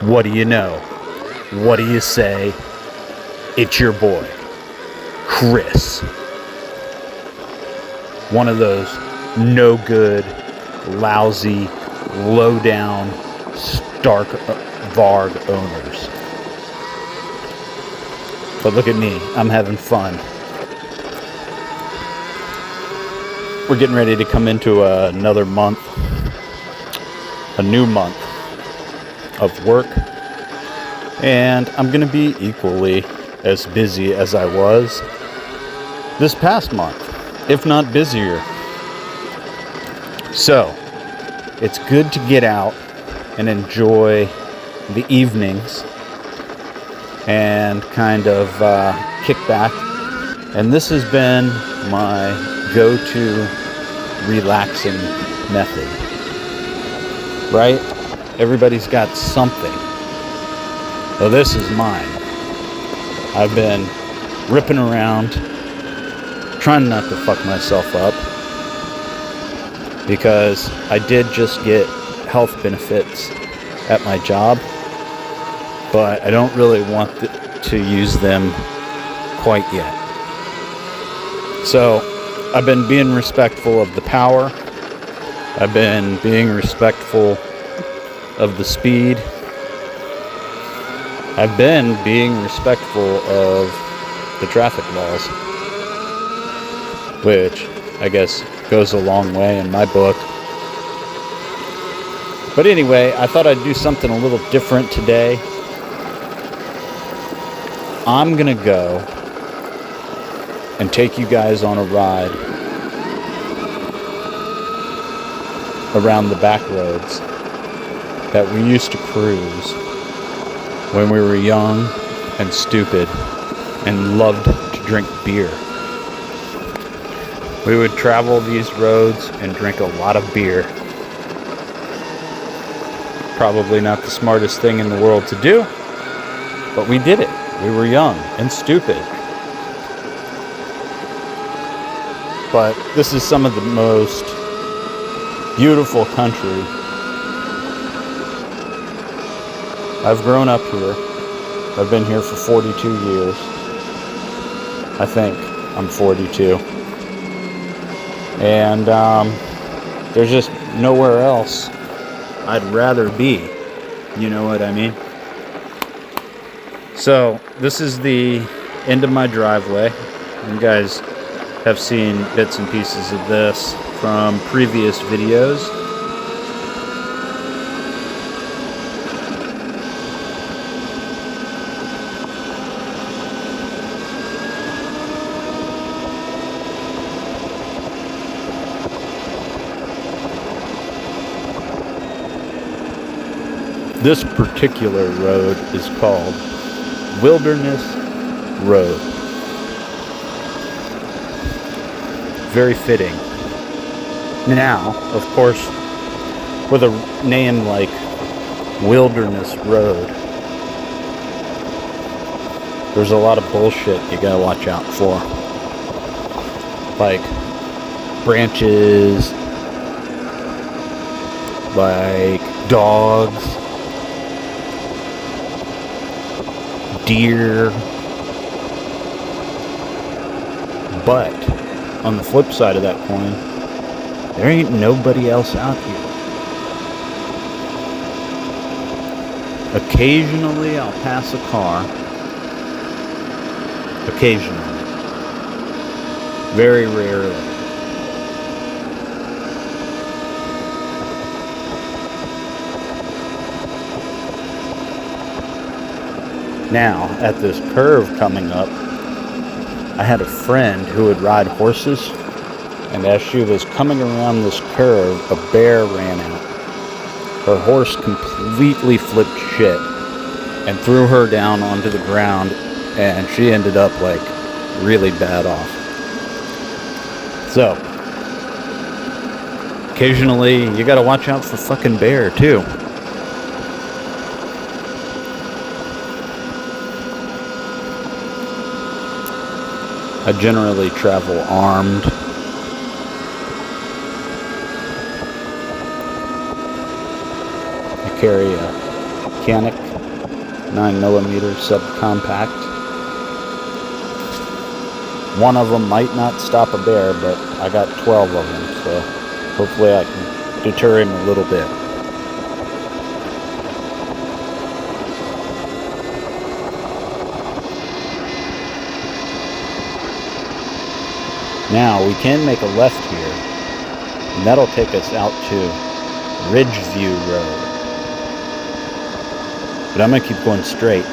What do you know? What do you say? It's your boy, Chris. One of those no good, lousy, low down, stark Varg owners. But look at me, I'm having fun. We're getting ready to come into another month, a new month of work, and I'm going to be equally as busy as I was this past month, if not busier. So, it's good to get out and enjoy the evenings and kind of kick back. And this has been my go-to relaxing method, right? Everybody's got something. Well, this is mine. I've been ripping around, trying not to fuck myself up, because I did just get health benefits at my job, but I don't really want to use them quite yet. So I've been being respectful of the power. I've been being respectful of the speed. I've been being respectful of the traffic laws, which I guess goes a long way in my book. But anyway, I thought I'd do something a little different today. I'm gonna go and take you guys on a ride around the back roads that we used to cruise when we were young and stupid and loved to drink beer. We would travel these roads and drink a lot of beer. Probably not the smartest thing in the world to do, but we did it. We were young and stupid. But this is some of the most beautiful country. I've grown up here. I've been here for 42 years. I think I'm 42. And there's just nowhere else I'd rather be. You know what I mean? So this is the end of my driveway. You guys have seen bits and pieces of this from previous videos. This particular road is called Wilderness Road. Very fitting. Now, of course, with a name like Wilderness Road, there's a lot of bullshit you gotta watch out for. Like branches, like dogs, deer. But on the flip side of that coin, there ain't nobody else out here. Occasionally I'll pass a car. Occasionally. Very rarely. Now, at this curve coming up, I had a friend who would ride horses, and as she was coming around this curve, a bear ran out. Her horse completely flipped shit and threw her down onto the ground, and she ended up like really bad off. So, occasionally you gotta watch out for fucking bear too. I generally travel armed. I carry a Mechanic 9mm subcompact. One of them might not stop a bear, but I got 12 of them, so hopefully I can deter him a little bit. Now we can make a left here, and that'll take us out to Ridgeview Road. But I'm going to keep going straight.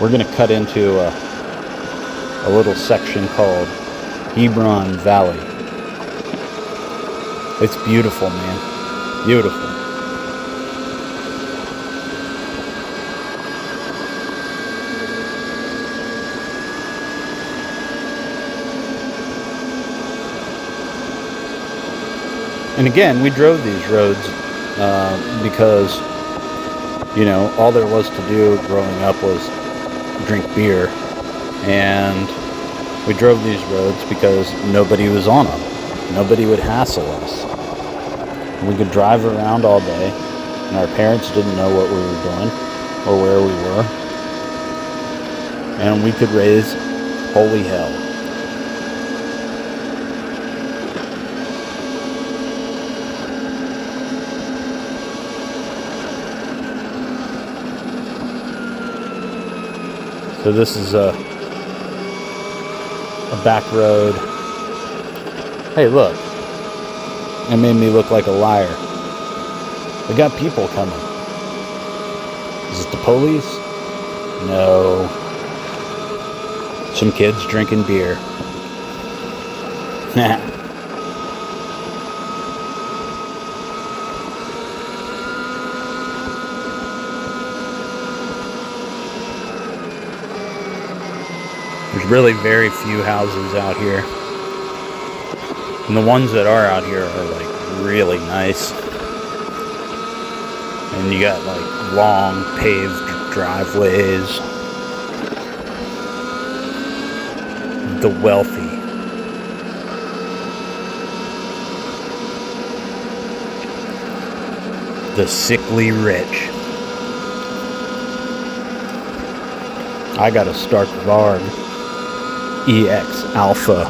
We're going to cut into a little section called Hebron Valley. It's beautiful, man. Beautiful. And again, we drove these roads because, you know, all there was to do growing up was drink beer. And we drove these roads because nobody was on them. Nobody would hassle us. We could drive around all day, and our parents didn't know what we were doing or where we were. And we could raise holy hell. So this is a back road. Hey, look. It made me look like a liar. We got people coming. Is it the police? No. Some kids drinking beer. There's really very few houses out here. And the ones that are out here are like really nice. And you got like long paved driveways. The wealthy. The sickly rich. I got a Stark Varg EX Alpha.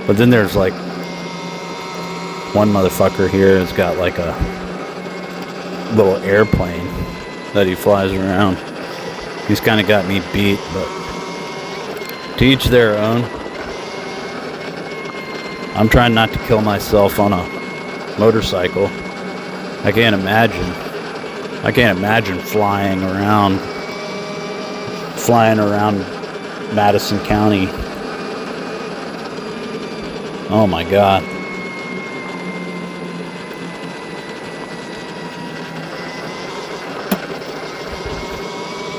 But then there's like one motherfucker here has got like a little airplane that he flies around. He's kind of got me beat, but to each their own. I'm trying not to kill myself on a motorcycle. I can't imagine flying around Madison County. Oh my God.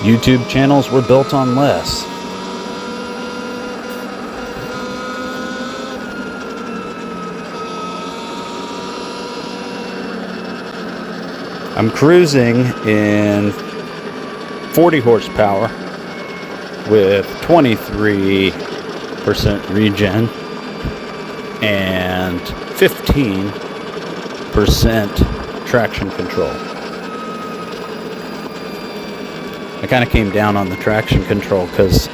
YouTube channels were built on less. I'm cruising in 40 horsepower with 23% regen and 15% traction control. I kind of came down on the traction control because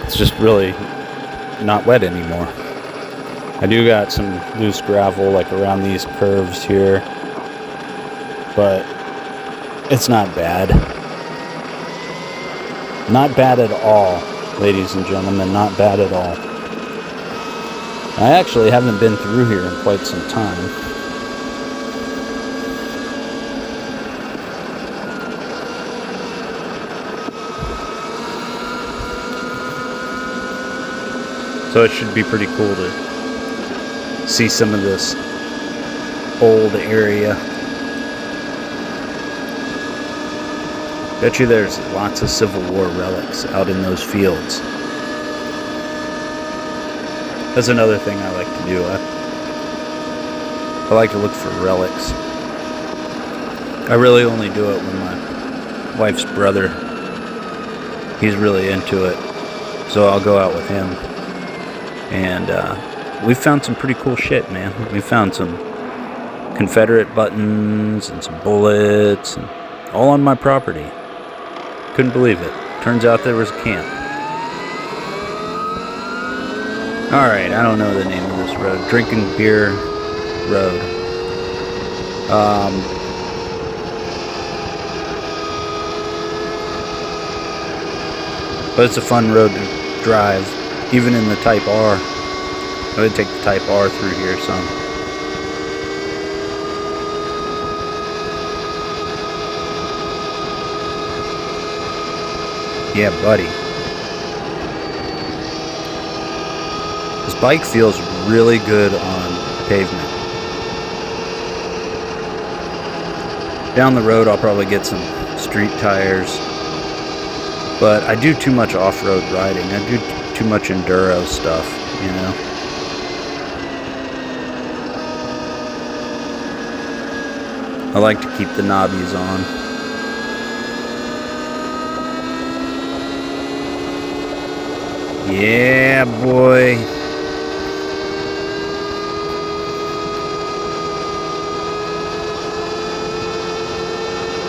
it's just really not wet anymore. I do got some loose gravel like around these curves here, but it's not bad. Not bad at all, ladies and gentlemen, not bad at all. I actually haven't been through here in quite some time. So it should be pretty cool to see some of this old area. Bet you there's lots of Civil War relics out in those fields. That's another thing I like to do. I like to look for relics. I really only do it when my wife's brother, he's really into it. So I'll go out with him and we found some pretty cool shit, man. We found some Confederate buttons and some bullets, and all on my property. Couldn't believe it. Turns out there was a camp. Alright, I don't know the name of this road. Drinking Beer Road. But it's a fun road to drive, even in the Type R. I would take the Type R through here some. Yeah, buddy. This bike feels really good on pavement. Down the road, I'll probably get some street tires. But I do too much off-road riding. I do too much enduro stuff, you know. I like to keep the knobbies on. Yeah, boy.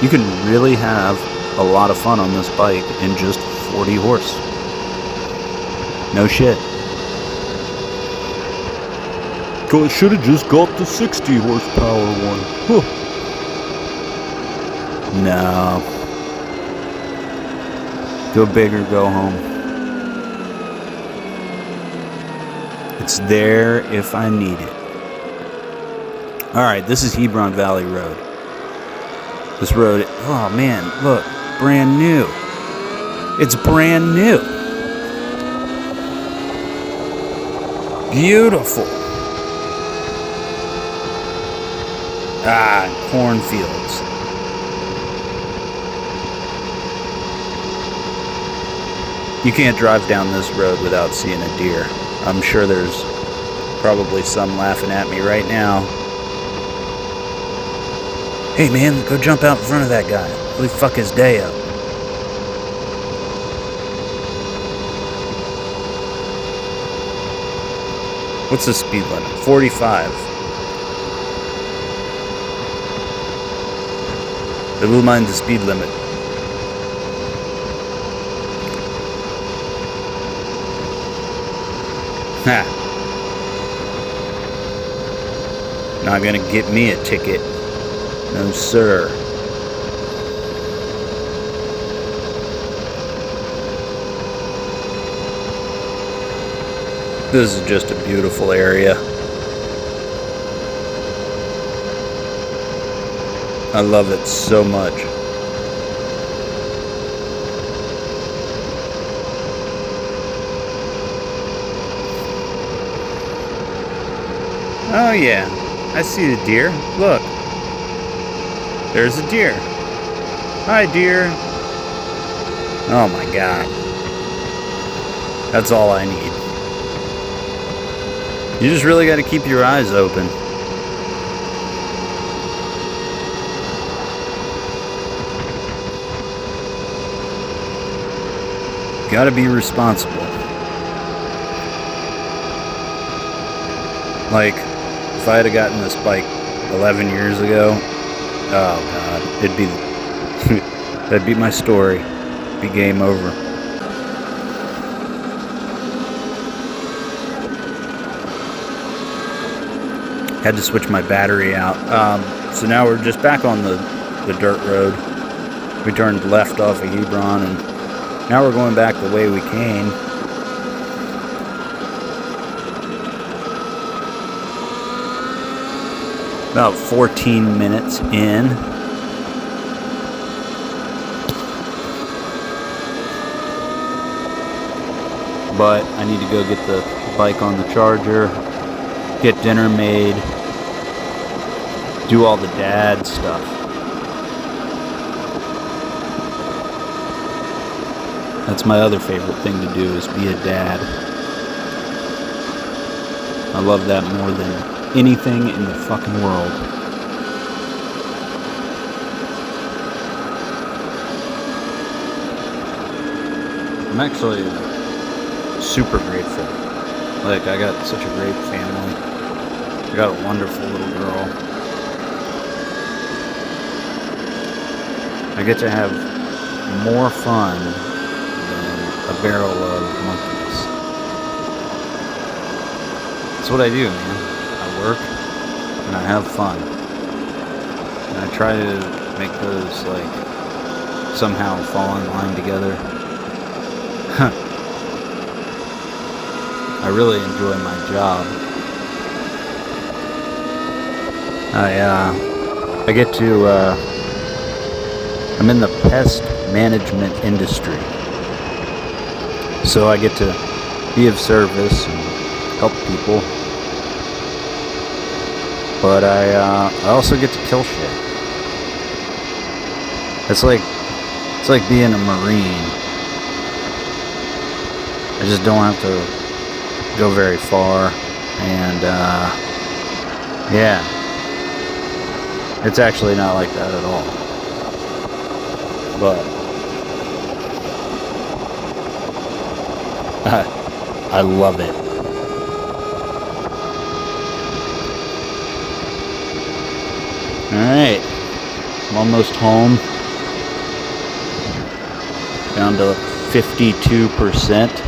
You can really have a lot of fun on this bike in just 40 horse. No shit. I should have just got the 60 horsepower one. Huh. No. Go big or go home. It's there if I need it. Alright, this is Hebron Valley Road. This road, oh man, look, brand new. It's brand new. Beautiful. Ah, cornfields. You can't drive down this road without seeing a deer. I'm sure there's probably some laughing at me right now. Hey man, go jump out in front of that guy. Really fuck his day up. What's the speed limit? 45. I will mind the speed limit. Ha! Not gonna get me a ticket. No, sir. This is just a beautiful area. I love it so much. Oh yeah, I see the deer. Look. There's a deer. Hi, deer. Oh my god. That's all I need. You just really got to keep your eyes open. Got to be responsible. Like, if I had gotten this bike 11 years ago, oh god, it'd be that'd be my story. It'd be game over. Had to switch my battery out. So now we're just back on the dirt road. We turned left off of Hebron, and now we're going back the way we came. About 14 minutes in. But I need to go get the bike on the charger, get dinner made, do all the dad stuff. That's my other favorite thing to do, is be a dad. I love that more than anything in the fucking world. I'm actually super grateful Like, I got such a great family. I got a wonderful little girl. I get to have more fun than a barrel of monkeys. That's what I do, man. I work and I have fun. And I try to make those, like, somehow fall in line together. I really enjoy my job. I get to, I'm in the pest management industry. So I get to be of service and help people. But I also get to kill shit. It's like being a Marine. I just don't have to go very far, and yeah, it's actually not like that at all. But I love it. Alright, I'm almost home. Down to 52%.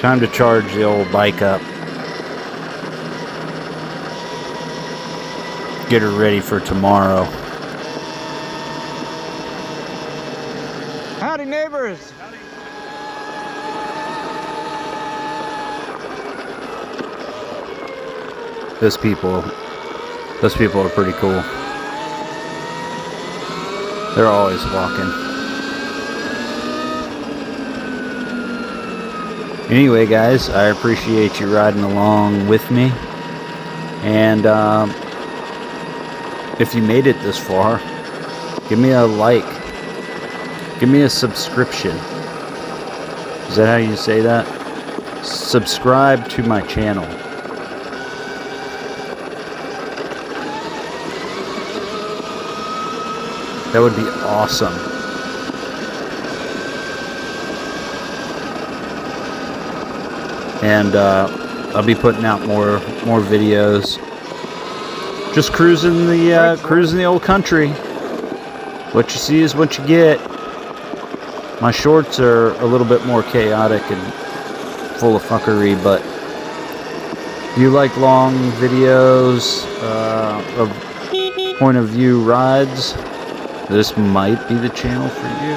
Time to charge the old bike up. Get her ready for tomorrow. Howdy, neighbors. Howdy. Those people are pretty cool. They're always walking. Anyway, guys, I appreciate you riding along with me. And if you made it this far, give me a like. Give me a subscription. Is that how you say that? Subscribe to my channel. That would be awesome. And I'll be putting out more videos. Just cruising the old country. What you see is what you get. My shorts are a little bit more chaotic and full of fuckery, but if you like long videos of point of view rides, this might be the channel for you.